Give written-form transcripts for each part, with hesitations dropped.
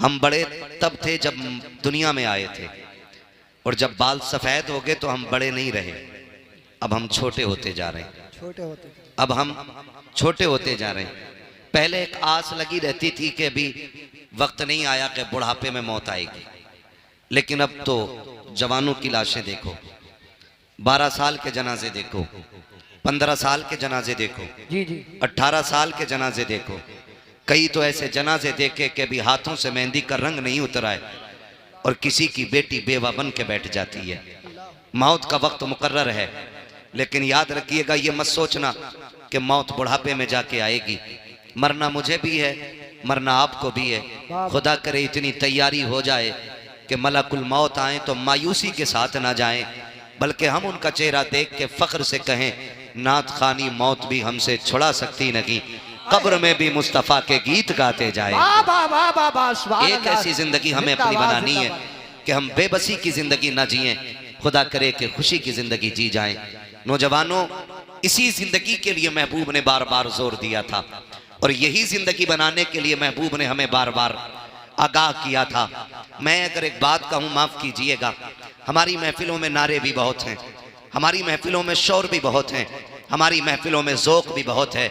हम बड़े तब थे जब दुनिया में आए थे, और जब बाल सफेद हो गए तो हम बड़े नहीं रहे, अब हम छोटे होते जा रहे हैं। अब हम छोटे होते जा रहे हैं। पहले एक आस लगी रहती थी कि अभी वक्त नहीं आया कि बुढ़ापे में मौत आएगी, लेकिन अब तो जवानों की लाशें देखो, 12 साल के जनाजे देखो, 15 साल के जनाजे देखो, 18 साल के जनाजे देखो। कई तो ऐसे जनाजे देखे कि अभी हाथों से मेहंदी का रंग नहीं उतरा है और किसी की बेटी बेवा बन के बैठ जाती है। मौत का वक्त मुकर्रर है, लेकिन याद रखिएगा, ये मत सोचना कि मौत बुढ़ापे में जाके आएगी। मरना मुझे भी है, मरना आपको भी है। खुदा करे इतनी तैयारी हो जाए कि मलकुल मौत आए तो मायूसी के साथ ना जाएं, बल्कि हम उनका चेहरा देख के फख्र से कहें, नात खानी मौत भी हमसे छुड़ा सकती नहीं, कब्र में भी मुस्तफ़ा के गीत गाते जाए। एक ऐसी जिंदगी हमें अपनी बनानी है कि हम बेबसी की जिंदगी ना जिए, खुदा करे कि खुशी की जिंदगी जी जाएं। नौजवानों, इसी जिंदगी के लिए महबूब ने बार बार जोर दिया था, और यही जिंदगी बनाने के लिए महबूब ने हमें बार बार आगाह किया था। मैं अगर एक बात कहूँ, माफ कीजिएगा, हमारी महफिलों में नारे भी बहुत हैं, हमारी महफिलों में शोर भी बहुत हैं, हमारी महफिलों में ज़ौक़ भी बहुत है।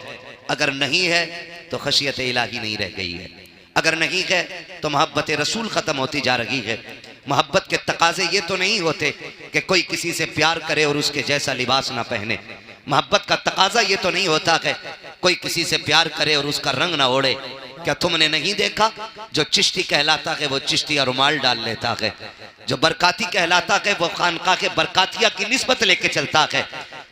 अगर नहीं है तो खशियत इलाही नहीं रह गई है, अगर नहीं है तो मोहब्बत रसूल ख़त्म होती जा रही है। मोहब्बत के तकाजे ये तो नहीं होते कि कोई किसी से प्यार करे और उसके जैसा लिबास ना पहने। मोहब्बत का तकाजा ये तो नहीं होता कि कोई किसी से प्यार करे और उसका रंग ना ओढ़े। क्या तुमने नहीं देखा, जो चिश्ती कहलाता है वो चिश्तिया रुमाल डाल लेता है, जो बरकाती कहलाता है वो खानका के बरकातिया की निस्बत लेके चलता है,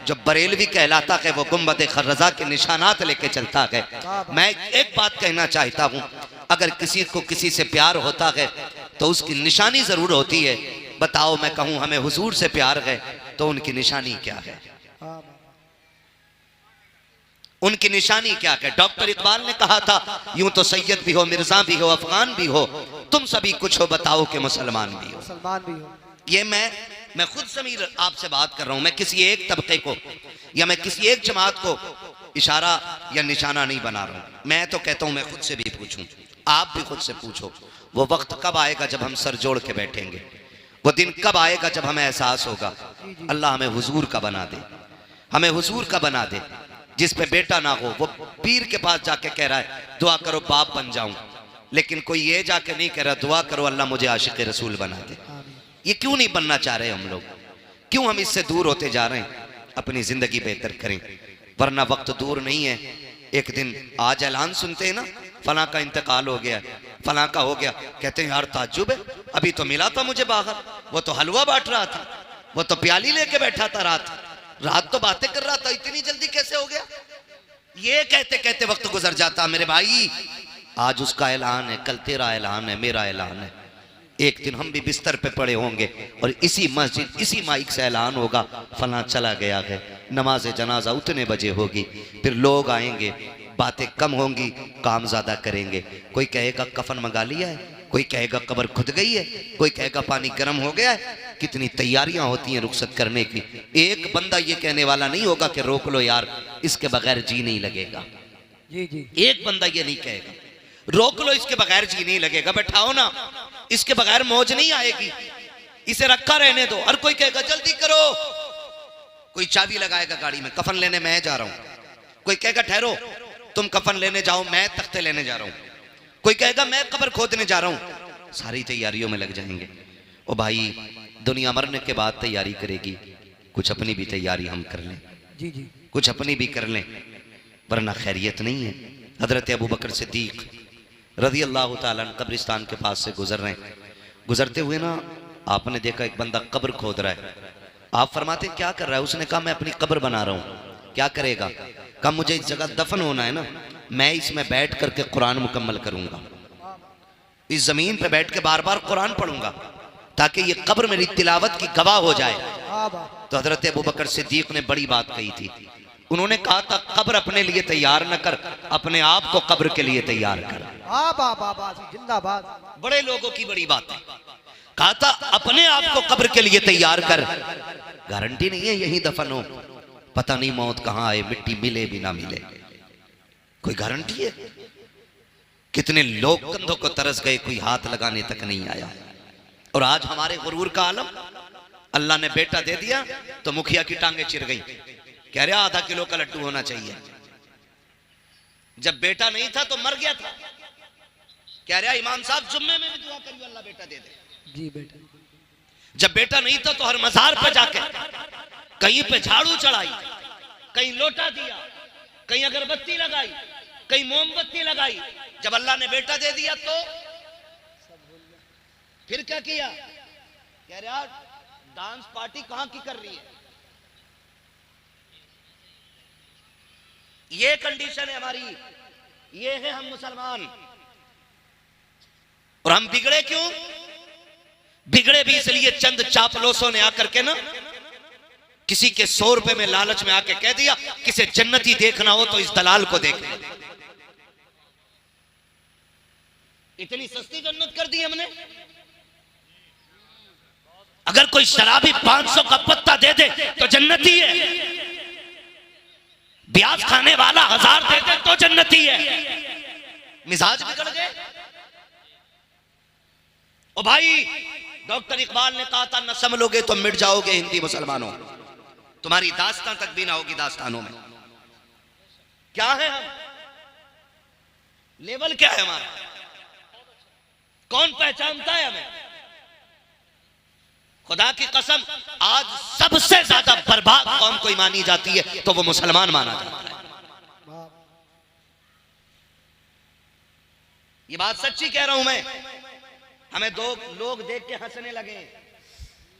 जो बरेलवी कहलाता है वो गुंबद खर्रजा के निशानात लेके चलता है। मैं एक बात कहना चाहता हूँ, अगर किसी को किसी से प्यार होता है तो उसकी निशानी जरूर होती है। बताओ, मैं कहूँ हमें हुजूर से प्यार है तो उनकी निशानी क्या है? उनकी निशानी क्या है? डॉक्टर इकबाल ने कहा था, यूं तो सैयद भी हो, मिर्जा भी हो, अफगान भी हो, तुम सभी कुछ हो, बताओ कि मुसलमान भी हो। ये मैं खुद समीर आपसे बात कर रहा हूं। मैं किसी एक तबके को या मैं किसी एक जमात को इशारा या निशाना नहीं बना रहा हूं। मैं तो कहता हूं, मैं खुद से भी पूछूं, आप भी खुद से पूछो, वो वक्त कब आएगा जब हम सर जोड़ के बैठेंगे? वो दिन कब आएगा जब हमें एहसास होगा अल्लाह हमें हुजूर का बना दे, हमें हुजूर का बना दे। जिस पे बेटा ना हो वो पीर के पास जाके कह रहा है दुआ करो बाप बन जाऊं, लेकिन कोई ये जाके नहीं कह रहा दुआ करो अल्लाह मुझे आशिक रसूल बना दे। ये क्यों नहीं बनना चाह रहे हम लोग? क्यों हम इससे दूर होते जा रहे हैं? अपनी जिंदगी बेहतर करें, वरना वक्त दूर नहीं है। एक दिन आज ऐलान सुनते हैं ना, फला का इंतकाल हो गया, फला का हो गया, कहते हैं यार ताज्जुब है, अभी तो मिला था मुझे बाहर, वो तो हलवा बांट रहा था, वो तो प्याली लेके बैठा था, रात तो बातें कर रहा था, इतनी जल्दी कैसे हो गया? ये कहते कहते वक्त गुजर जाता। मेरे भाई, आज उसका ऐलान है, कल तेरा ऐलान है, मेरा ऐलान है। एक दिन हम भी बिस्तर पे पड़े होंगे और इसी मस्जिद इसी माइक से ऐलान होगा फला चला गया है, नमाज जनाजा उतने बजे होगी, फिर लोग आएंगे, बातें कम होंगी, काम ज्यादा करेंगे। कोई कहेगा कफन मंगा लिया है, कोई कहेगा कब्र खुद गई है, कोई कहेगा पानी गर्म हो गया है। कितनी तैयारियां होती हैं रुखसत करने की। एक बंदा ये कहने वाला नहीं होगा कि रोक लो यार, इसके बगैर जी नहीं लगेगा। एक बंदा ये नहीं कहेगा रोक लो इसके बगैर जी नहीं लगेगा, बैठाओ ना, इसके बगैर मौज नहीं आएगी, इसे रखा रहने दो। और कोई कहेगा जल्दी करो, कोई चाबी लगाएगा गाड़ी में, कफन लेने मैं जा रहा हूं। कोई कहेगा ठहरो, तुम कफन लेने जाओ, मैं तख्ते लेने जा रहा हूं। कोई कहेगा मैं कब्र खोदने जा रहा हूं। सारी तैयारियों में लग जाएंगे। ओ भाई, दुनिया मरने के बाद तैयारी करेगी, कुछ अपनी भी तैयारी हम कर लें, कुछ अपनी भी कर लें, वरना खैरियत नहीं है। हजरत अबू बकर सिद्दीक रज़ी अल्लाह ताला अन्हु कब्रिस्तान के पास से गुजर रहे हैं। गुजरते हुए ना आपने देखा एक बंदा कब्र खोद रहा है। आप फरमाते क्या कर रहा है? उसने कहा मैं अपनी कब्र बना रहा हूँ। क्या करेगा? कहा मुझे इस जगह दफन होना है ना, मैं इसमें बैठ करके कुरान मुकम्मल करूंगा, इस जमीन पे बैठ के बार बार कुरान पढ़ूंगा ताकि ये कब्र मेरी तिलावत की गवाह हो जाए। तो हजरत अबू बकर सिद्दीक ने बड़ी बात कही थी। उन्होंने कहा था कब्र अपने लिए तैयार न कर, अपने आप को कब्र के लिए तैयार कर। जिंदाबाद। बड़े लोगों की बड़ी बात है। कहा था अपने आप को कब्र के लिए तैयार कर। गारंटी नहीं है यही दफन हो, पता नहीं मौत कहां आए, मिट्टी मिले भी ना मिले, कोई गारंटी है? कितने लोग कंधों को तरस गए, कोई हाथ लगाने तक नहीं आया। और आज हमारे गुरूर का आलम, अल्लाह ने बेटा दे दिया तो मुखिया की टांगे चिर गई, कह रहा आधा किलो का लड्डू होना चाहिए। जब बेटा नहीं था तो मर गया था, कह रहा इमाम साहब जुम्मे में भी दुआ करिए अल्लाह बेटा दे दे। जी बेटा। जब बेटा नहीं था तो हर मजार पर जाके कहीं पे झाड़ू चढ़ाई, कहीं लोटा दिया, कहीं अगरबत्ती लगाई, कहीं मोमबत्ती लगाई। जब अल्लाह ने बेटा दे दिया तो फिर क्या किया, कह रहा डांस पार्टी कहां की कर रही है। ये कंडीशन है हमारी, ये है हम मुसलमान। और हम बिगड़े क्यों? बिगड़े भी इसलिए चंद चापलोसों ने आकर के ना किसी के 100 रुपए में लालच में आके कह दिया किसे जन्नती देखना हो तो इस दलाल को देख। इतनी सस्ती जन्नत कर दी हमने। अगर कोई शराबी 500 का पत्ता दे दे तो जन्नती है, ब्याज खाने वाला 1000 दे दे तो जन्नती है। मिजाज बिगड़ गए। ओ भाई, डॉक्टर इकबाल ने कहा था न संभलोगे तो मिट जाओगे हिंदी मुसलमानों, तुम्हारी दास्तां तक भी ना होगी दास्तानों में। क्या है हम, लेवल क्या है हमारा, कौन पहचानता है हमें? खुदा की कसम, आज सबसे ज्यादा बर्बाद कौम कोई मानी जाती है तो वो मुसलमान माना जाता है। ये बात सच्ची कह रहा हूं मैं। हमें दो लोग देख के हंसने लगे,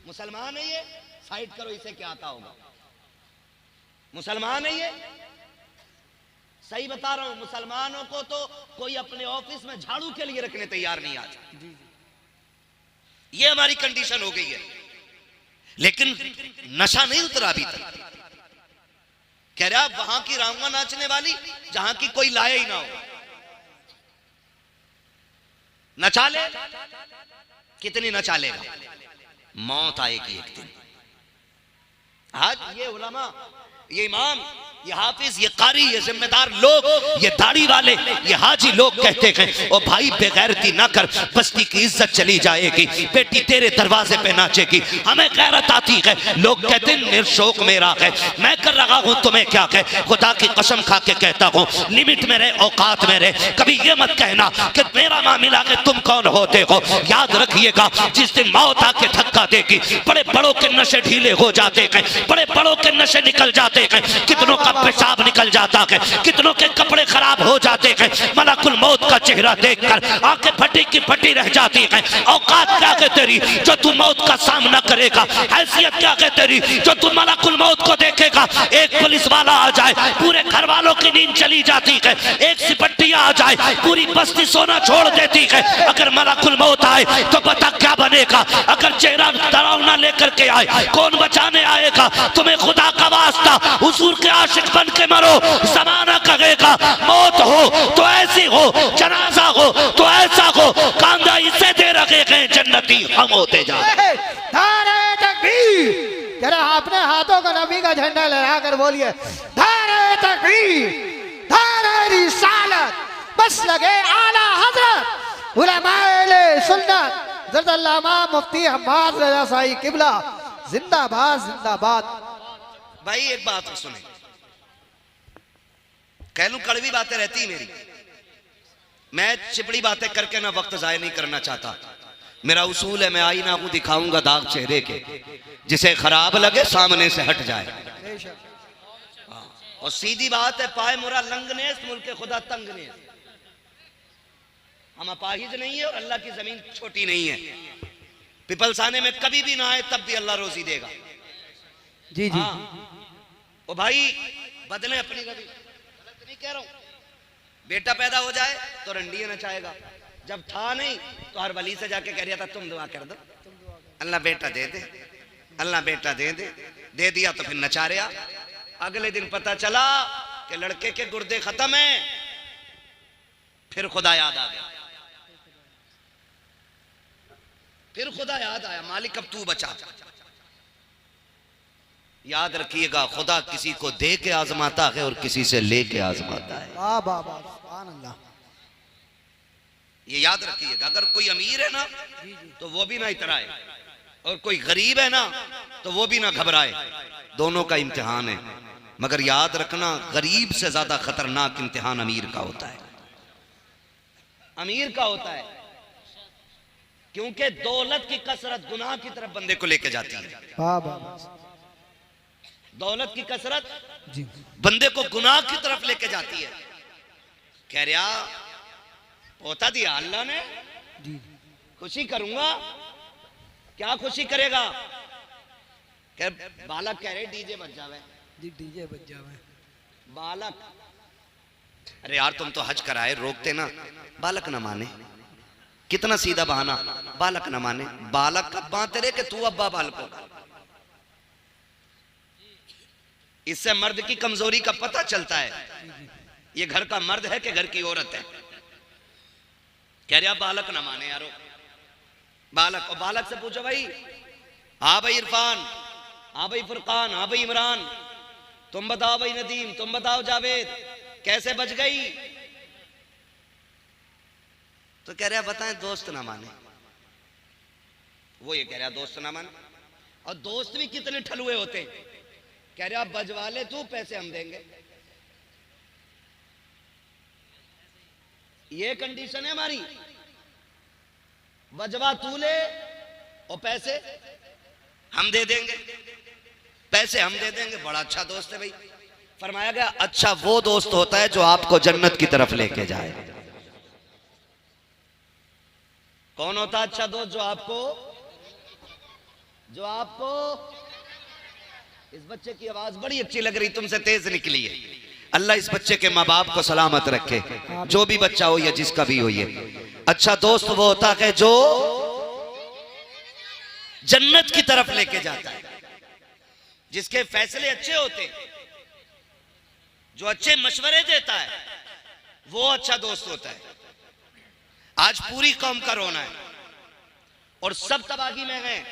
मुसलमान है ये, साइड करो इसे क्या आता होगा, मुसलमान है ये। सही बता रहा हूं, मुसलमानों को तो कोई अपने ऑफिस में झाड़ू के लिए रखने तैयार नहीं आज। ये हमारी कंडीशन हो गई है। लेकिन नशा नहीं उतरा अभी तक। कह रहा वहां की रांगा नाचने वाली जहां की कोई लाए ही ना हो, नचा ले, कितनी नचा लेगा, मौत आएगी एक दिन। आज ये उलमा, ये इमाम, ये हाफिज, ये कारी, ये जिम्मेदार लोग, ये दाढ़ी वाले, ये हाजी लोग कहते हैं ओ भाई बेगैरती ना कर, बस्ती की इज्जत चली जाएगी, बेटी तेरे दरवाजे पे नाचेगी, हमें गैरत आती है। लोग कहते हैं निर्शोक मेरा है, मैं कर रहा हूं तुम्हें क्या कहे। खुदा की कसम खा के कहता हूं, लिमिट में रहे, औकात में रहे। कभी ये मत कहना कि मेरा मामला है तुम कौन होते हो। याद रखिएगा, जिस दिन मौत आके धक्का देगी, बड़े बड़ों के नशे ढीले हो जाते हैं, बड़े बड़ों के नशे निकल जाते हैं, कितनों का पेशाब निकल जाता है, कितनों के कपड़े खराब हो जाते हैं। मलकुल मौत का चेहरा देखकर आंखें फटी की फटी रह जाती हैं। औकात क्या है तेरी जो तू मौत का सामना करेगा, हैसियत क्या है तेरी जो तू मलकुल मौत को देखेगा। एक पुलिस वाला आ जाए, पूरे घर वालों की नींद चली जाती है। एक सिपट्टिया आ जाए, पूरी बस्ती सोना छोड़ देती है। अगर मलकुल मौत आए तो पता क्या बनेगा। अगर चेहरा डरावना लेकर के आए, कौन बचाने आएगा तुम्हें? खुदा का वास्ता, हुजूर के आशिक बन के मरो, जमाना कहेगा मौत हो तो ऐसी हो, जनाजा हो तो ऐसा हो, कांधा इसे दे रखे हैं जन्नती हम होते जा। नारे तकबीर, जरा अपने हाथों को नबी का झंडा लहरा कर बोलिए, नारे तकबीर, नारे रिसालत, बस लगे आला हजरत उलमाए सुन्नत ज़रदल्लामा मुफ्ती हम्माद रज़ा साई किबला जिंदाबाद जिंदाबाद। भाई एक बात सुने, कह लूं कड़वी बातें रहती मेरी, मैं चिपड़ी बातें करके ना वक्त जाया नहीं करना चाहता। मेरा उसूल है, मैं आईना हूं, दिखाऊंगा दाग चेहरे के, जिसे खराब लगे सामने से हट जाए। और सीधी बात है, पाए मुरा लंगनेस मुल्के खुदा तंगनेस। हम अपाहिज नहीं है और अल्लाह की जमीन छोटी नहीं है। पिपलसाने में कभी भी ना आए तब भी अल्लाह रोजी देगा। जी जी। ओ भाई बदले अपनी कभी, गलत नहीं कह रहा हूं। बेटा पैदा हो जाए तो रंडियां नचाएगा, जब था नहीं तो हर वली से जाके कह रहा था तुम दुआ कर दो, अल्लाह बेटा दे दे, अल्लाह बेटा दे दे, दे दिया तो फिर नचा रहा। अगले दिन पता चला कि लड़के के गुर्दे खत्म हैं, फिर खुदा याद आ गया, फिर खुदा याद आया, मालिक अब तू बचा। याद रखिएगा, खुदा किसी को दे के आजमाता है और किसी से लेके आजमाता है। ये याद रखिएगा, अगर कोई अमीर है ना तो वो भी ना इतराए, और कोई गरीब है ना तो वो भी ना घबराए। दोनों का इम्तिहान है, मगर याद रखना गरीब से ज्यादा खतरनाक इम्तिहान अमीर का होता है। अमीर का होता है, क्योंकि दौलत की कसरत गुनाह की तरफ बंदे को लेके जाती है। दौलत की कसरत बंदे को गुनाह की तरफ लेके जाती है। कह रहा होता दिया अल्लाह ने, खुशी करूंगा। क्या खुशी करेगा? बालक कह रहे डीजे बज जावे। डीजे बज जावे बालक। अरे यार तुम तो हज कराए, रोकते ना। बालक ना माने, कितना सीधा बहाना। बालक ना माने, बालक कब बांधते रहे कि तू अब्बा बालकों का। इससे मर्द की कमजोरी का पता चलता है, ये घर का मर्द है कि घर की औरत है। कह रहा बालक ना माने यारो, बालक। और बालक से पूछो भाई, हाँ भाई इरफान, हाँ भाई फुरकान, हाँ भाई इमरान, तुम बताओ भाई नदीम, तुम बताओ जावेद, कैसे बच गई? तो कह रहा बताएं दोस्त ना माने। वो ये कह रहा दोस्त ना माने। और दोस्त भी कितने ठलुए होते हैं। कह रहा बजवा ले तू, पैसे हम देंगे। ये कंडीशन है हमारी, बजवा तू ले और पैसे हम दे देंगे। पैसे हम दे देंगे। बड़ा अच्छा दोस्त है भाई। फरमाया गया अच्छा वो दोस्त होता है जो आपको जन्नत की तरफ लेके जाए। कौन होता है अच्छा दोस्त? जो आपको इस बच्चे की आवाज बड़ी अच्छी लग रही, तुमसे तेज निकली है। अल्लाह इस बच्चे के माँ बाप को सलामत रखे, जो भी बच्चा हो या जिसका भी हो। ये अच्छा दोस्त वो होता है जो जन्नत की तरफ लेके जाता है, जिसके फैसले अच्छे होते, जो अच्छे मशवरे देता है, वो अच्छा दोस्त होता है। आज पूरी कौम का रोना है और सब तबाही में गए।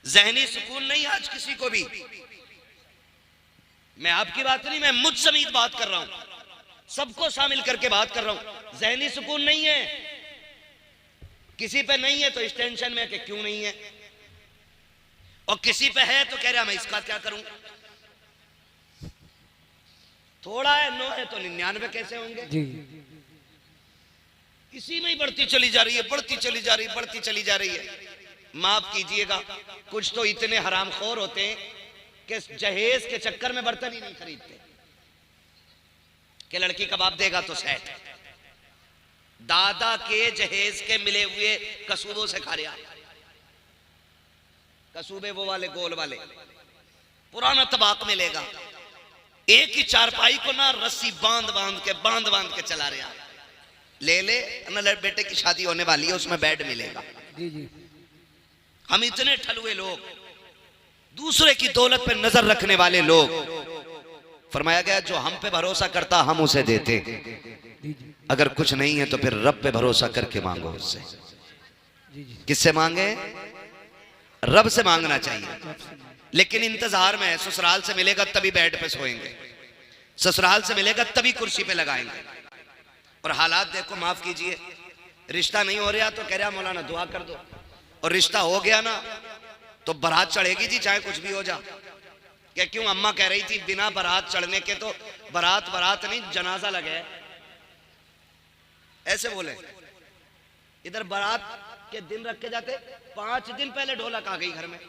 ज़हनी सुकून नहीं आज किसी को भी। मैं आपकी बात नहीं, मैं मुझ समेत बात कर रहा हूं, सबको शामिल करके बात कर रहा हूं। ज़हनी सुकून नहीं है किसी पे, नहीं है तो इस टेंशन में कि क्यों नहीं है, और किसी पे है तो कह रहा मैं इसका क्या करूं। थोड़ा है 9 है तो 99 कैसे होंगे जी। इसी में ही बढ़ती चली जा रही है, बढ़ती चली जा रही है, बढ़ती चली जा रही है। माफ कीजिएगा, कुछ तो इतने हरामखोर होते हैं कि जहेज के चक्कर में बर्तन ही नहीं खरीदते कि लड़की का बाप देगा तो सेट। दादा के जहेज के मिले हुए कसूबों से खा रहा। कसूबे वो वाले गोल वाले, पुराना तबाक मिलेगा। एक ही चारपाई को ना रस्सी बांध बांध के चला रहा। ले ले ना, बेटे की शादी होने वाली है, उसमें बेड मिलेगा। जी जी। हम इतने ठलुए लोग, दूसरे की दौलत पे नजर रखने वाले लोग। फरमाया गया जो हम पे भरोसा करता हम उसे देते, अगर कुछ नहीं है तो फिर रब पे भरोसा करके मांगो उससे। किससे मांगे? रब से मांगना चाहिए। लेकिन इंतजार में है, ससुराल से मिलेगा तभी बेड पे सोएंगे, ससुराल से मिलेगा तभी कुर्सी पे लगाएंगे। और हालात देखो, माफ कीजिए, रिश्ता नहीं हो रहा तो कह रहा मौलाना दुआ कर दो, और रिश्ता हो गया ना तो बारात चढ़ेगी जी, चाहे कुछ भी हो जा। क्या क्यों? अम्मा कह रही थी बिना बारात चढ़ने के तो बारात नहीं जनाजा लगे। ऐसे बोले। इधर बारात के दिन रख के जाते, 5 दिन पहले ढोलक आ गई घर में,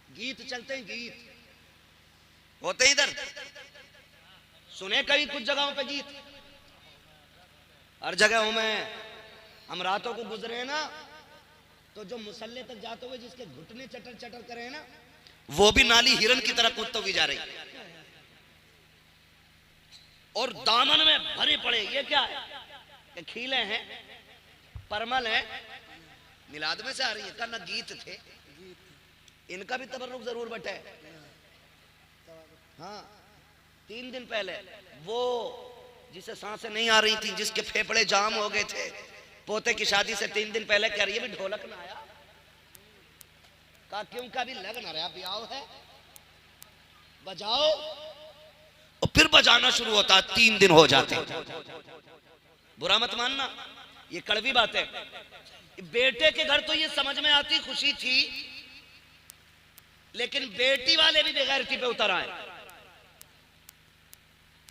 गीत चलते हैं, गीत होते हैं इधर। सुने कहीं कुछ जगहों पे गीत, हर जगह में। हम रातों को गुजरे हैं ना, तो जो मुसल्ले तक जाते हुए जिसके घुटने चटर चटर करे हैं ना, वो भी नाली हिरन की तरह कूदते हुए जा रही, और दामन में भरे पड़े। ये क्या है? ये खीले हैं, परमल है, मिलाद में से आ रही है। ना गीत थे, इनका भी तबर्रुक जरूर बटे। हाँ, 3 दिन पहले वो जिसे सांसें नहीं आ रही थी, जिसके फेफड़े जाम हो गए थे, पोते की शादी से 3 दिन पहले कह रही है भी ढोलक ना आया। का क्यों? का भी लग ना रहा, ब्याह है, बजाओ। और फिर बजाना शुरू होता, 3 दिन हो जाते। बुरा मत मानना, ये कड़वी बात है। बेटे के घर तो ये समझ में आती खुशी थी, लेकिन बेटी वाले भी बेगैरती पे उतर आए।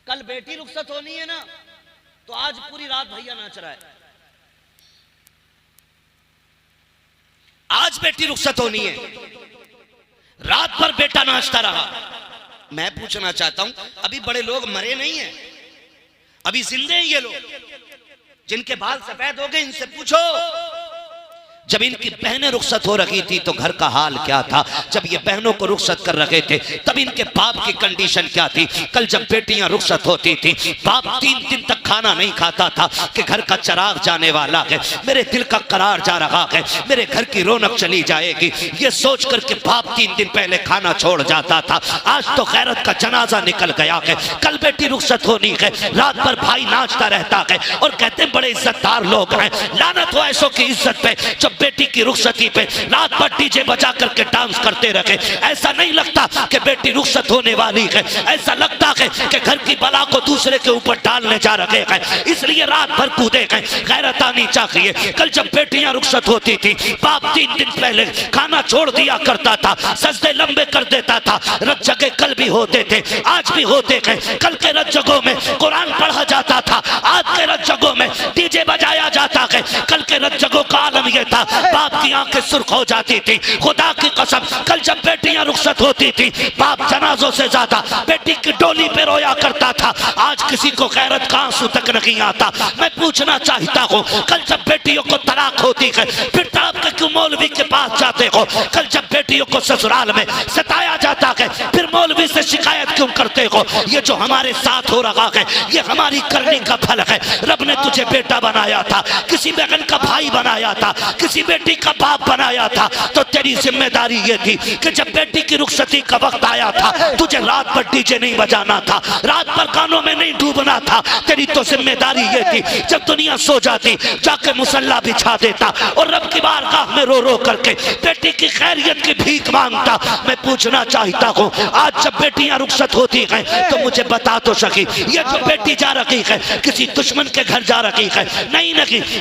कल बेटी रुखसत होनी है ना, तो आज पूरी रात भैया नाच रहा है। आज बेटी रुखसत होनी है, रात भर बेटा नाचता रहा। मैं पूछना चाहता हूं, अभी बड़े लोग मरे नहीं हैं, अभी जिंदे हैं ये लोग। जिनके बाल सफेद हो गए इनसे पूछो, जब इनकी बहनें रुखसत हो रही थी तो घर का हाल क्या था। जब ये बहनों को रुखसत कर रहे थे तब इनके बाप की कंडीशन क्या थी। कल जब बेटियां रुखसत होती थी, बाप 3 दिन तक खाना नहीं खाता था कि घर का चिराग जाने वाला है, मेरे दिल का करार जा रहा है, मेरे घर की रौनक चली जाएगी। ये सोच कर के बाप 3 दिन पहले खाना छोड़ जाता था। आज तो गैरत का जनाजा निकल गया है। कल बेटी रुखसत होनी है, रात भर भाई नाचता रहता है और कहते बड़े इज्जतदार लोग हैं। लानत हो ऐसों की इज्जत पे जब बेटी की रुखसती पे रात भर डीजे बजा करके डांस करते रहे। ऐसा नहीं लगता कि बेटी रुखसत होने वाली है, ऐसा लगता है कि घर की बला को दूसरे के ऊपर डालने जा रहे हैं, इसलिए रात भर कूदे गए। गैरत आनी चाहिए। कल जब बेटियां रुखसत होती थी, बाप 3 दिन पहले खाना छोड़ दिया करता था, सजदे लंबे कर देता था। रत जगह कल भी होते थे, आज भी होते हैं। कल के रत जगहों में कुरान पढ़ा जाता था, आज के रत जगहों में डीजे बजाया जाता है। कल के रत जगहों का आलम यह था, बाप की आंखें सुर्ख हो जाती थी। खुदा की कसम, कल जब बेटियां रुखसत होती थी, बाप जनाजों से ज्यादा बेटी की डोली पे रोया करता था। आज किसी को गैरत का आंसू तक नहीं आता। मैं पूछना चाहता हूँ, कल जब बेटियों को तलाक होती है फिर तड़प के क्यों मौलवी के पास जाते हो। कल जब बेटियों को ससुराल में सताया जाता है फिर मौलवी से शिकायत क्यों करते हो। ये जो हमारे साथ हो रहा है ये हमारी करने का फल है। रब ने तुझे बेटा बनाया था, किसी बहन का भाई बनाया था, किसी बेटी का बाप बनाया था, तो तेरी जिम्मेदारी ये थी कि जब बेटी की रुखसती का वक्त आया था तुझे रात भर डीजे नहीं बजाना था, रात भर गानों में नहीं डूबना था। तेरी तो जिम्मेदारी ये थी जब दुनिया सो जाती जाके मुसल्ला बिछा देता और रब की बारगाह में रो रो करके बेटी की खैरियत की भीख मांगता। मैं पूछना चाहता हूँ, आज जब बेटियां रुखसत होती हैं तो मुझे बता तो सकी, ये जो बेटी जा रही है किसी दुश्मन के घर जा रही है, नहीं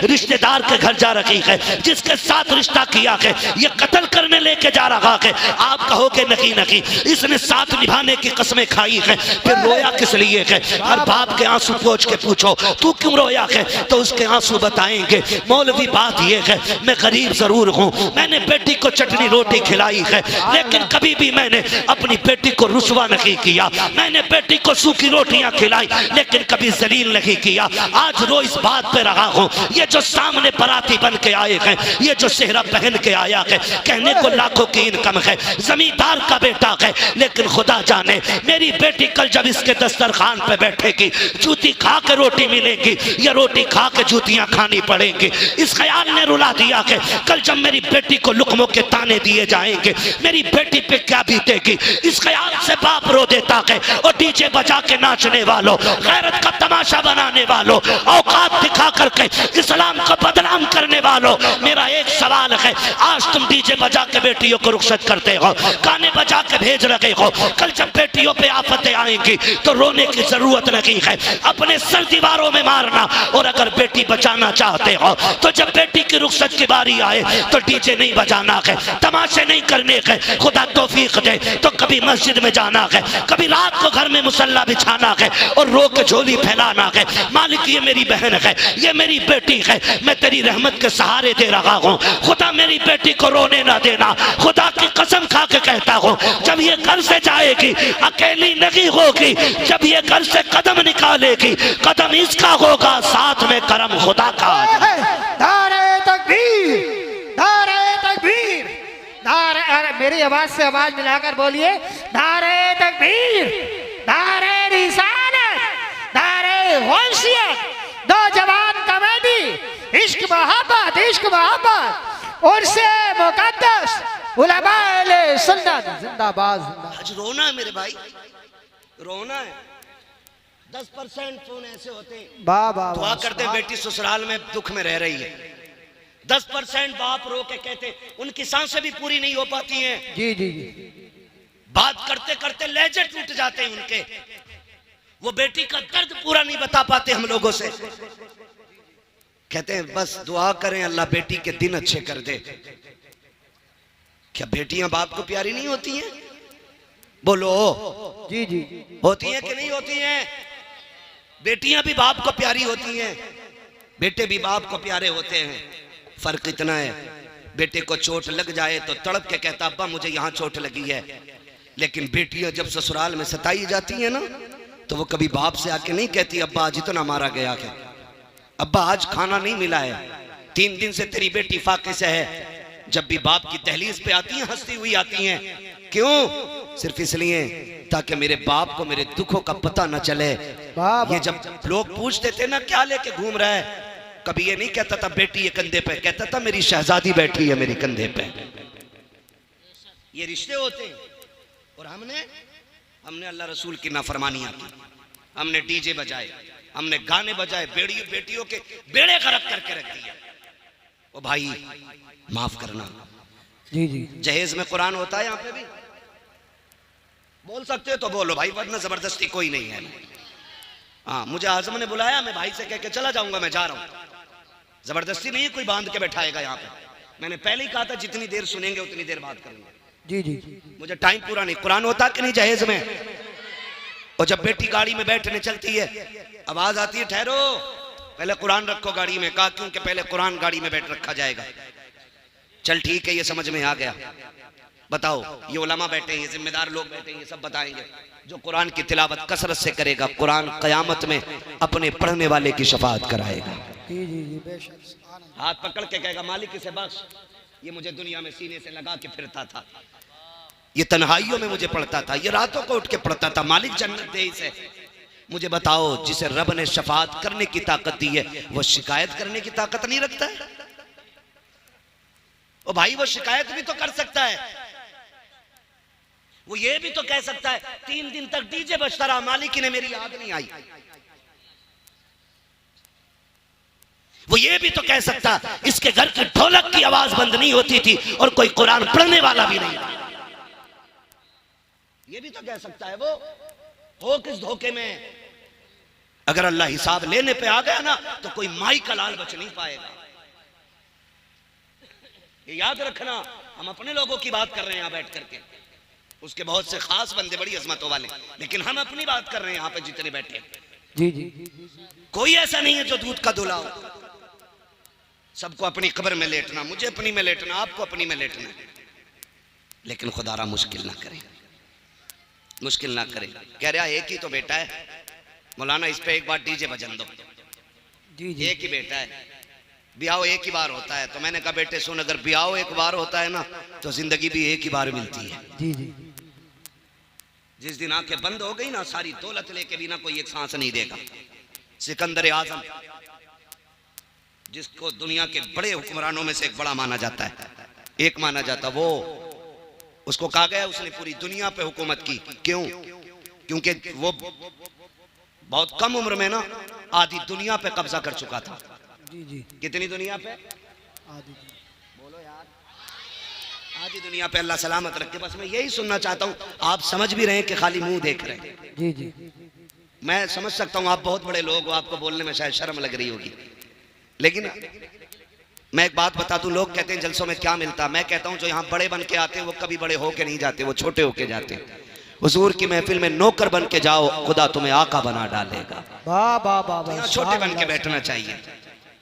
रिश्तेदार के घर जा रही है, जिसके साथ रिश्ता किया है ये कत्ल करने लेके जा रहा है। आप कहोगे नहीं, इसने साथ निभाने की कसमें खाई है, फिर रोया किस लिए है। हर बाप के आंसू पोंछ के पूछो तू क्यों रोया है तो उसके आंसू बताएंगे। मौलवी बात ये है, मैं गरीब जरूर हूँ, मैंने बेटी को चटनी रोटी खिलाई है, लेकिन कभी भी मैंने अपनी बेटी को रुसवा नहीं किया। मैंने बेटी को सूखी रोटियां खिलाई लेकिन कभी जलील नहीं किया। आज रो इस बात पे रहा हूँ, ये जो सामने बराती बन के आए हैं, ये जो सेहरा पहन के आया है, कहने को लाखों की इनकम है, जमींदार का बेटा है, लेकिन खुदा जाने मेरी बेटी कल जब इसके दस्तरखान पे बैठेगी जूती खा के रोटी मिलेगी या रोटी खा के जूतियां खानी पड़ेंगी। इस ख्याल ने रुला दिया कि कल जब मेरी बेटी को लुकमों के ताने दिए जाएंगे मेरी बेटी पे क्या बीतेगी। इस ख्याल से बाप रो देता है। और डीजे बजा के नाचने वालों, गैरत का तमाशा बनाने वालों, औकात दिखा करके इस्लाम को बदनाम करने वालों, मेरा एक सवाल है, आज तुम डीजे बजा के बेटियों को रुखसत करते हो, गाने बजा के भेज रहे हो। कल जब बेटियों पे आफतें आएंगी तो रोने की जरूरत नहीं है, अपने सर दीवारों में मारना। और अगर बेटी बचाना चाहते हो तो जब बेटी की रुखसत की बारी आए तो डीजे नहीं बजाना है, तमाशे नहीं करने है। खुदा तौफीक दे तो कभी मस्जिद में जाना है, कभी रात को घर में मुसल्ला बिछाना है और रो के झोली फैलाना है। मालिक ये मेरी बहन है, ये मेरी बेटी है, मैं तेरी रहमत के सहारे दे रहा हूँ। खुदा मेरी बेटी को रोने ना देना। खुदा की कसम खा के कहता हूँ, जब ये घर से जाएगी अकेली नहीं होगी, जब ये घर से कदम निकालेगी कदम इसका होगा, साथ में करम खुदा का। नारे तकबीर, नारे तकबीर, नारे, अरे मेरी आवाज से आवाज मिलाकर बोलिए, नारे तकबीर, नारे रिसालत, नारे वंशियत, नौजवान कमेटी, इश्क मोहब्बत, इश्क मोहब्बत, उनसे मुकद्दस उलमाए सुन्नत जिंदाबाद। आज रोना है मेरे भाई, रोना है। 10% फोन ऐसे होते हैं दुआ करते बेटी ससुराल में दुख में रह रही है, 10% बाप रो के कहते उनकी सांसें भी पूरी नहीं हो पाती हैं। जी जी, बात करते करते लहजे टूट जाते हैं उनके, वो बेटी का दर्द पूरा नहीं बता पाते हम लोगों से। कहते हैं बस दुआ करें अल्लाह बेटी के दिन अच्छे कर दे। क्या बेटियां बाप को प्यारी नहीं होती हैं? बोलो जी जी होती हैं कि नहीं होती हैं? बेटियां भी बाप को प्यारी होती हैं, बेटे भी बाप को प्यारे होते हैं। फर्क इतना है, बेटे को चोट लग जाए तो तड़प के कहता अब्बा मुझे यहाँ चोट लगी है, लेकिन बेटियां जब ससुराल में सताई जाती हैं ना तो वो कभी बाप से आके नहीं कहती अब्बा आज इतना मारा गया है, अब्बा आज खाना नहीं मिला है, 3 दिन से तेरी बेटी फाके से है। जब भी बाप की दहलीज पे आती हैं हंसती हुई आती हैं, क्यों? सिर्फ इसलिए ताकि मेरे बाप को मेरे दुखों का पता न चले। ये जब लोग पूछते थे ना क्या लेके घूम रहा है, कभी ये नहीं कहता था बेटी ये कंधे पे, कहता था मेरी शहजादी बैठी है मेरे कंधे पे। ये रिश्ते होते हैं। और हमने अल्लाह रसूल की नाफरमानियां की, हमने डीजे बजाए, हमने गाने बजाए, बेटियों के बेड़े गरक करके रख दिए। ओ भाई माफ करना। जी जी जहेज में कुरान होता है? यहाँ पे भी बोल सकते हो तो बोलो भाई, वरना जबरदस्ती कोई नहीं है। हाँ मुझे आजम ने बुलाया, मैं भाई से कह के चला जाऊंगा, मैं जा रहा हूँ, जबरदस्ती नहीं कोई बांध के बैठाएगा यहाँ पे। मैंने पहले ही कहा था जितनी देर सुनेंगे उतनी देर बात करेंगे। जी जी मुझे टाइम पूरा नहीं। कुरान होता कि नहीं जहेज में? और जब बेटी गाड़ी में बैठने चलती है आवाज आती है ठहरो पहले कुरान रखो गाड़ी में। कहा क्योंकि पहले कुरान गाड़ी में बैठ रखा जाएगा। चल ठीक है ये समझ में आ गया। बताओ ये उलमा बैठे हैं, ये जिम्मेदार लोग बैठे हैं, ये सब बताएंगे। जो कुरान की तिलावत कसरत से करेगा कुरान कयामत में अपने पढ़ने वाले की शफाअत कराएगा। जी जी जी बेशक। हाथ पकड़ के कहेगा मालिक इसे बख्श, ये मुझे दुनिया में सीने से लगा के फिरता था, ये तन्हाइयों में मुझे पढ़ता था, ये रातों को उठ के पढ़ता था, मालिक जन्नत दे इसे। मुझे बताओ जिसे रब ने शफाअत करने की ताकत दी है वो शिकायत करने की ताकत नहीं रखता है? ओ भाई वो शिकायत भी तो कर सकता है, वो ये भी तो कह सकता है 3 दिन तक डीजे बजता रहा, मालिक ने मेरी याद नहीं आई। वो ये भी तो कह सकता इसके घर की ढोलक की आवाज बंद नहीं होती थी और कोई कुरान पढ़ने वाला भी नहीं था। ये भी तो कह सकता है। वो हो किस धोखे में? अगर अल्लाह हिसाब लेने पे आ गया ना तो कोई माई का लाल बच नहीं पाएगा। ये याद रखना, हम अपने लोगों की बात कर रहे हैं यहाँ बैठ करके, उसके बहुत से खास बंदे बड़ी अजमतों वाले, लेकिन हम अपनी बात कर रहे हैं यहाँ पे जितने बैठे। जी जी कोई ऐसा नहीं है जो दूध का दूल्हा हो। सबको अपनी कब्र में लेटना, मुझे अपनी में लेटना, आपको अपनी में लेटना, लेकिन खुदारा मुश्किल ना करें, मुश्किल ना करें। कह रहा एक ही तो बेटा है मौलाना, इस पे एक बार डीजे बजन दो। जी जी एक ही बेटा है, ब्याह एक ही बार होता है। तो मैंने कहा बेटे सुन, अगर ब्याह एक बार होता है ना तो जिंदगी भी एक ही बार मिलती है। जी जी जिस दिन आंखें बंद हो गई ना सारी दौलत लेके भी ना कोई एक सांस नहीं देगा। सिकंदर आजम जिसको दुनिया के बड़े हुक्मरानों में से एक बड़ा माना जाता है, एक माना जाता, वो उसको कहा गया उसने पूरी दुनिया पे हुकूमत की। क्यों? क्योंकि वो बहुत कम उम्र में ना आधी दुनिया पे कब्जा कर चुका था। जी जी कितनी दुनिया पे? आदि बोलो यार, आधी दुनिया पे। अल्लाह सलामत रखे। बस मैं यही सुनना चाहता हूँ, आप समझ भी रहे हैं कि खाली मुंह देख रहे हैं। जी जी मैं समझ सकता हूँ आप बहुत बड़े लोग हो, आपको बोलने में शायद शर्म लग रही होगी, लेकिन मैं एक बात बता दूं, लोग कहते हैं जलसों में क्या मिलता, मैं कहता हूं जो यहां बड़े बन के आते हैं वो कभी बड़े होके नहीं जाते, वो छोटे होके जाते हैं। हुजूर की महफिल में नौकर बन के जाओ, खुदा तुम्हें आका बना डालेगा। वाह वाह वाह यहाँ छोटे बन के बैठना चाहिए,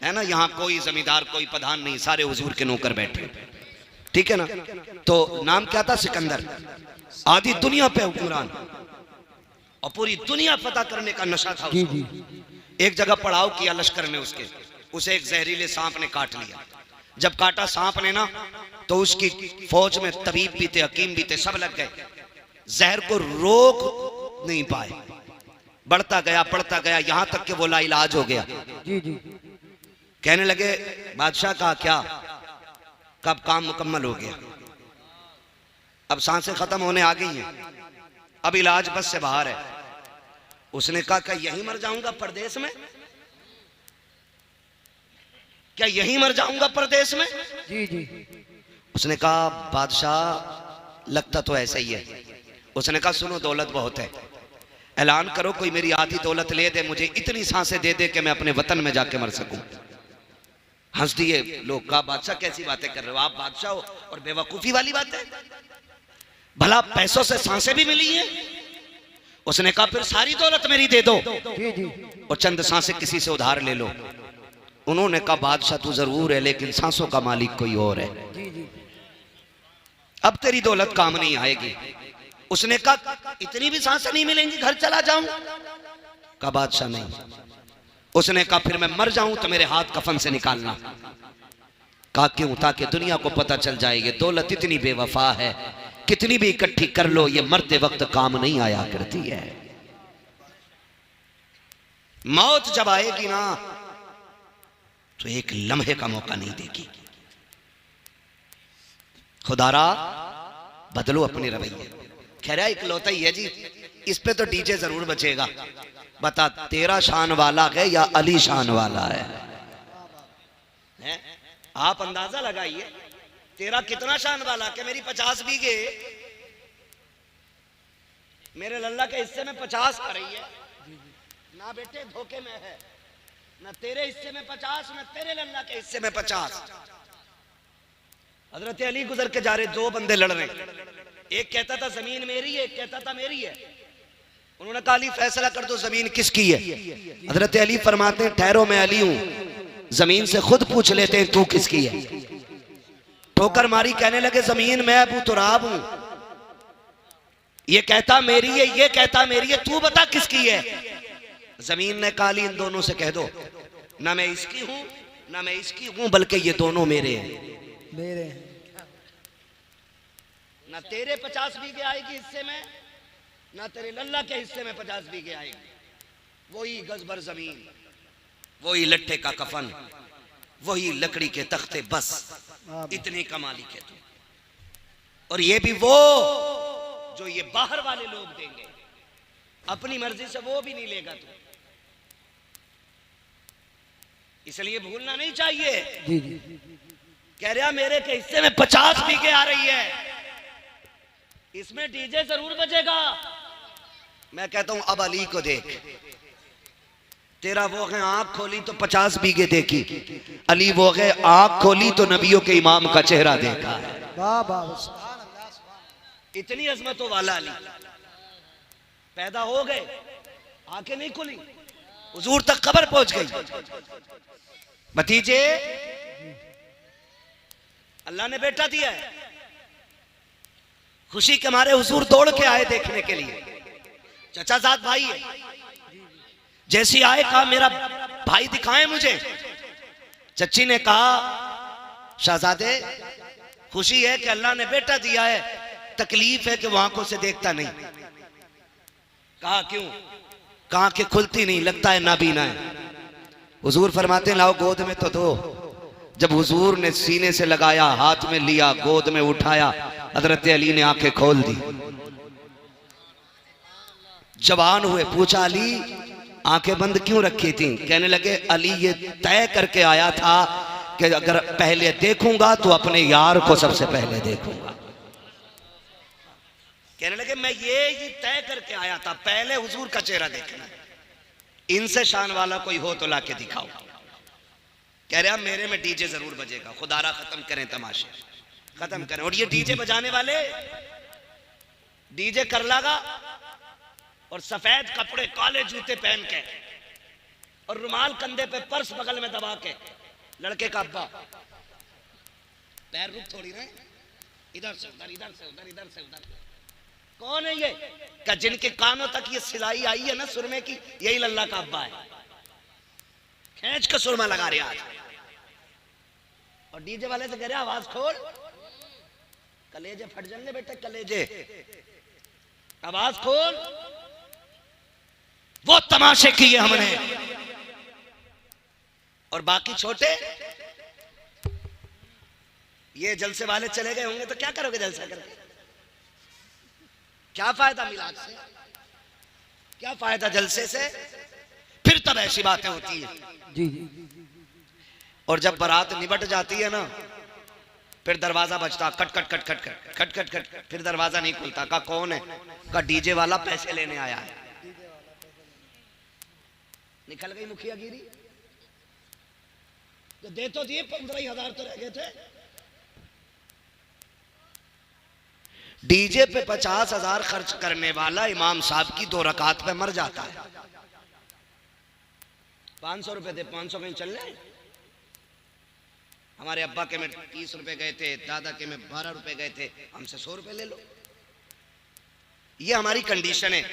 है ना। यहाँ कोई जमींदार कोई प्रधान नहीं, सारे हुजूर के नौकर बैठे, ठीक है ना। तो नाम क्या था? सिकंदर। आधी दुनिया पे हुक्मरान और पूरी दुनिया पता करने का नशा था उसको। एक जगह पड़ाव किया लश्कर ने उसके, उसे एक जहरीले सांप ने काट लिया। जब काटा सांप ने ना तो उसकी फौज में तबीब भी थे, हकीम भी थे, सब लग गए, जहर को रोक नहीं पाए, बढ़ता गया यहां तक कि वो लाइलाज हो गया। जी जी कहने लगे बादशाह का क्या, कब काम मुकम्मल हो गया, अब सांसें खत्म होने आ गई हैं, अब इलाज बस से बाहर है। उसने कहा क्या यहीं मर जाऊंगा परदेश में? क्या यहीं मर जाऊंगा परदेश में? जी जी उसने कहा बादशाह लगता तो ऐसा ही है। उसने कहा सुनो दौलत बहुत है, ऐलान करो कोई मेरी आधी दौलत ले दे, मुझे इतनी सांसें दे दे कि मैं अपने वतन में जाके मर सकूं। हंस दिए लोग, कहा बादशाह कैसी बातें कर रहे हो आप, बादशाह हो और बेवकूफी वाली बात है, भला पैसों से सांसें भी मिली हैं। उसने कहा फिर सारी दौलत मेरी दे दो जी जी और चंद सांसें किसी से उधार ले लो। उन्होंने कहा बादशाह तू जरूर है लेकिन सांसों का मालिक कोई और है, जी जी अब तेरी दौलत काम नहीं आएगी। उसने कहा इतनी भी सांसें नहीं मिलेंगी, घर चला जाऊं? कहा बादशाह नहीं। उसने कहा फिर मैं मर जाऊं तो मेरे हाथ कफन से निकालना। कहा क्यों? ताकि दुनिया को पता चल जाएगी दौलत इतनी बेवफा है, कितनी भी इकट्ठी कर लो ये मरते वक्त काम नहीं आया करती है। मौत जब आएगी ना तो एक लम्हे का मौका नहीं देगी। खुदारा बदलो अपने रवैये। खैर इकलौता ही है जी, इस पे तो डीजे जरूर बचेगा। बता तेरा शान वाला है या अली शान वाला है? आप अंदाजा लगाइए तेरा कितना शान वाला के मेरी 50 बीघे मेरे लल्ला के हिस्से में 50 आ रही है ना बेटे, धोखे में है ना, तेरे हिस्से में 50 ना तेरे लल्ला के हिस्से में 50। हजरत अली गुजर के जा रहे, दो बंदे लड़ रहे, एक कहता था जमीन मेरी है, एक कहता था मेरी है। उन्होंने कहा अली फैसला कर दो जमीन किसकी है। हजरत अली फरमाते हैं ठहरो मैं अली हूं, जमीन से खुद पूछ लेते हैं तू किसकी है। ठोकर मारी, कहने लगे जमीन मैं अबू तुराब हूं, ये कहता मेरी है, ये कहता मेरी है, तू बता किसकी है। जमीन ने कहा इन दोनों से कह दो ना मैं इसकी हूं ना मैं इसकी हूं, बल्कि ये दोनों मेरे हैं, मेरे ना तेरे 50 बीघे आएगी हिस्से में ना तेरे लल्ला के हिस्से में 50 बीघे आएगी। वही गजबर जमीन, वही लट्ठे का कफन, वही लकड़ी के तख्ते, बस इतने का मालिक है तू। और ये भी वो जो ये बाहर वाले लोग देंगे, अपनी मर्जी से वो भी नहीं लेगा तू। इसलिए भूलना नहीं चाहिए। जी जी कह रहा मेरे के हिस्से में 50 बीघे आ रही है, इसमें डीजे जरूर बजेगा। मैं कहता हूं अब अली को देख, तेरा वो है आंख खोली तो 50 बीघे देखी, अली वो है आंख खोली तो नबियों के इमाम का चेहरा देखा। वाह वाह, इतनी अजमतों वाला अली पैदा हो गए, आंखें नहीं खुली, हुजूर तक खबर पहुंच गई। भतीजे अल्लाह ने बेटा दिया है, खुशी के मारे हुजूर दौड़ के आए देखने के लिए। चचा साथ भाई है, जैसी आए कहा मेरा भाई दिखाएं मुझे। चच्ची ने कहा शहजादे खुशी है कि अल्लाह ने बेटा दिया है, तकलीफ है कि वो आंखों से देखता नहीं। कहा क्यों? कहा कि खुलती नहीं, लगता है नाबीना है। हुजूर फरमाते लाओ गोद में तो दो। जब हुजूर ने सीने से लगाया, हाथ में लिया, गोद में उठाया, हजरत अली ने आंखें खोल दी। जवान हुए, पूछा अली आंखें बंद क्यों रखी थी? कहने लगे अली ये तय करके आया था कि अगर पहले देखूंगा तो अपने यार को सबसे पहले देखूंगा। कहने लगे मैं ये तय करके आया था पहले हुजूर का चेहरा देखना, इनसे शान वाला कोई हो तो लाके दिखाओ। कह रहे मेरे में डीजे जरूर बजेगा, खुदारा खत्म करें तमाशे, खत्म करें। और ये डीजे बजाने वाले डीजे कर लगा और सफेद कपड़े काले जूते पहन के और रुमाल कंधे पे, पर्स बगल में दबा के, लड़के का अब्बा पैर रुक थोड़ी रहे, इधर से उधर, इधर से उधर, इधर से उधर। कौन है ये? क्या जिनके कानों तक ये सिलाई आई है ना सुरमे की, यही लल्ला का अब्बा है। खींच के सुरमा लगा रहे आज। और डीजे वाले से कह रहे आवाज खोल, कलेजे फट जाएंगे बेटे, कलेजे, आवाज खोल। वो तमाशे किए हमने। और बाकी छोटे ये जलसे वाले चले गए होंगे तो क्या करोगे जलसा करके? क्या फायदा मिलाद से, क्या फायदा जलसे से? फिर तब ऐसी बातें होती है जी। और जब बारात निबट जाती है ना, फिर दरवाजा बजता, cut cut cut cut cut cut cut cut, फिर दरवाजा नहीं खुलता। का कौन है? का डीजे वाला पैसे लेने आया है। निकल गई मुखिया गिरी। दे तो दिए, 15,000 तो रह गए थे। डीजे पे 50,000 खर्च करने वाला इमाम साहब की 2 रकात पे मर जाता है। 500 रुपए थे, 500 कहीं चल रहे। हमारे अब्बा के में 30 रुपए गए थे, दादा के में 12 रुपए गए थे, हमसे 100 रुपए ले लो। ये हमारी कंडीशन है।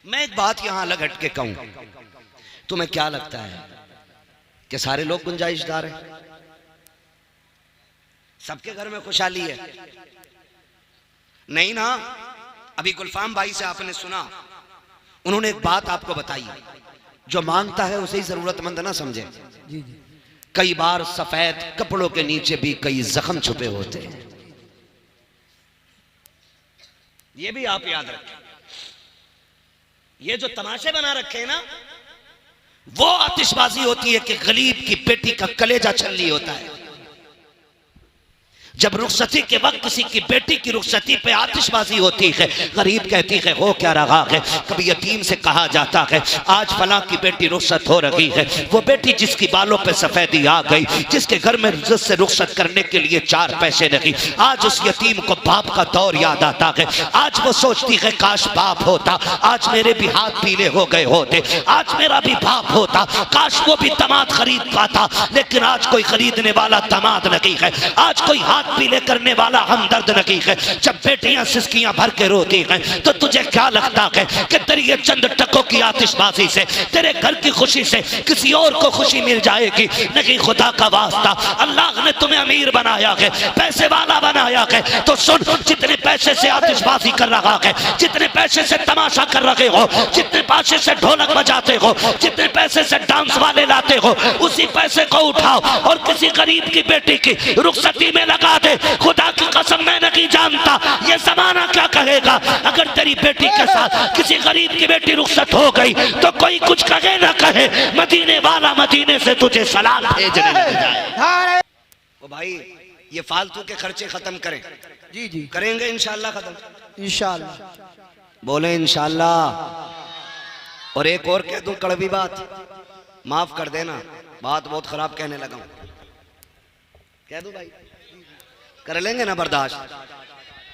मैं एक बात यहां अलग हट के कहूं, तुम्हें क्या लगता है कि सारे लोग गुंजाइशदार हैं? सबके घर में खुशहाली है? नहीं ना। अभी गुलफाम भाई से आपने सुना, उन्होंने एक बात आपको बताई, जो मांगता है उसे ही जरूरतमंद ना समझे। जी जी। कई बार सफेद कपड़ों के नीचे भी कई जख्म छुपे होते हैं, ये भी आप याद रखें। ये जो तमाशे बना रखे हैं ना, वो आतिशबाजी होती है कि गरीब की बेटी का कलेजा छलनी होता है। जब रुखसती के वक्त किसी की बेटी की रुखसती पे आतिशबाजी होती है, गरीब कहती है हो क्या रहा है। कभी यतीम से कहा जाता है आज फलां की बेटी रुखसत हो रही है, वो बेटी जिसकी बालों पे सफेदी आ गई, जिसके घर में इज्जत से रुखसत करने के लिए 4 पैसे नहीं, आज उस यतीम को बाप का दौर याद आता है। आज वो सोचती है काश बाप होता, आज मेरे भी हाथ पीले हो गए होते, आज मेरा भी बाप होता, काश वो भी दामाद खरीद पाता। लेकिन आज कोई खरीदने वाला दामाद नहीं है, आज कोई हाथ पीले करने वाला हमदर्द नहीं है। जब बेटियां सिसकियां भर के रोती हैं तो तुझे क्या लगता है कि तेरी ये चंद टकों की आतिशबाजी से, तेरे घर की खुशी से किसी और को खुशी मिल जाएगी? नहीं, खुदा का वास्ता, अल्लाह ने तुम्हें अमीर बनाया है, पैसे वाला बनाया है, तो सुन, जितने पैसे से आतिशबाजी कर रहा है, जितने पैसे से तमाशा कर रहे हो, जितने पैसे से ढोलक बजाते हो, जितने पैसे से डांस वाले लाते हो, उसी पैसे को उठाओ और किसी गरीब की बेटी की रुखसती में लगा दे। खुदा की कसम मैं नहीं जानता ये जमाना क्या कहेगा। अगर तेरी बेटी के साथ किसी गरीब की बेटी रुखसत हो गई तो कोई कुछ कहे ना कहे, मदीने वाला मदीने से तुझे सलाम भेजने लग जाए। ओ भाई, ये फालतू के खर्चे खत्म करें। जी जी, करेंगे इंशाल्लाह खत्म, इंशाल्लाह। बोले इंशाल्लाह। और एक और कह दूं कड़वी बात, माफ कर देना, बात बहुत खराब कहने लगा हूं, कह दूं भाई, कर लेंगे ना बर्दाश्त?